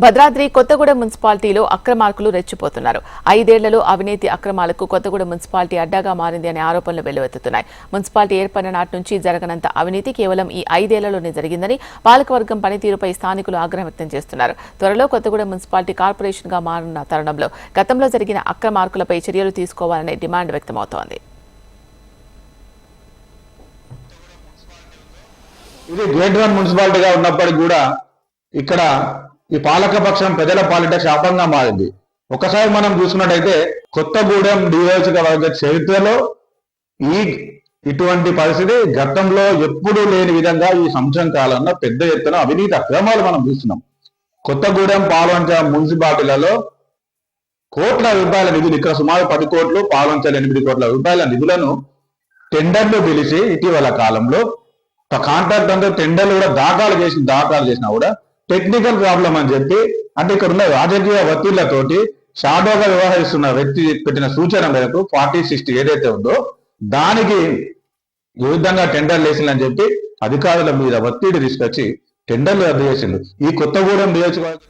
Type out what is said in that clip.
భద్రాద్రి కొత్తగూడెం మున్సిపాలిటీలో అక్రమార్కులు రెచ్చిపోతున్నారు. 5 ఏళ్లలో అవినీతి అక్రమాలకు కొత్తగూడెం మున్సిపాలిటీ అడ్డాగా మారింది అనే ఆరోపణలు వెల్లువెత్తుతున్నాయి. మున్సిపాలిటీ ఏర్పడిన నాటి నుంచి జరగనంత అవినీతి కేవలం ఈ 5 ఏళ్లలోనే జరిగిందని పాలకవర్గం పనితీరుపై స్థానికులు ఆగ్రహం వ్యక్తం చేస్తున్నారు. త్వరలో కొత్తగూడెం మున్సిపాలిటీ కార్పొరేషన్ గా మారనున్న తరుణంలో గతంలో జరిగిన అక్రమార్కులపై చర్యలు తీసుకోవాలనే డిమాండ్ వ్యక్తమవుతోంది. ఇది గ్రేట్ 1 మున్సిపాలిటీగా ఉన్నప్పటికీ కూడా ఇక్కడ ఈ పాలకపక్షం ప్రజల పాలిట శాపంగా మారింది. ఒకసారి మనం చూసుకున్నట్టయితే కొత్తగూడెం నియోజకవర్గ చరిత్రలో ఇటువంటి పరిస్థితి గతంలో ఎప్పుడూ లేని విధంగా ఈ సంవత్సరం కాలంలో పెద్ద ఎత్తున అవినీతి అక్రమాలు మనం చూస్తున్నాం. కొత్తగూడెం పాల్వంచ మున్సిపాలిటీలలో కోట్ల రూపాయల నిధులు, ఇక్కడ సుమారు 10 కోట్లు, పాల్వంచ 8 కోట్ల రూపాయల నిధులను టెండర్లు పిలిచి ఇటీవల కాలంలో కాంట్రాక్ట్ అంటే టెండర్లు కూడా దాఖలు చేసినా కూడా టెక్నికల్ ప్రాబ్లం అని చెప్పి, అంటే ఇక్కడ ఉన్న రాజకీయ ఒత్తిళ్లతోటి షాడోగా వ్యవహరిస్తున్న వ్యక్తి పెట్టిన సూచన మేరకు 40-60 ఏదైతే ఉందో దానికి విరుద్ధంగా టెండర్లు వేసిందని చెప్పి అధికారుల మీద ఒత్తిడి తీసుకొచ్చి టెండర్లు రద్దు చేసిండు. ఈ కొత్తగూడెం నియోజకవర్గం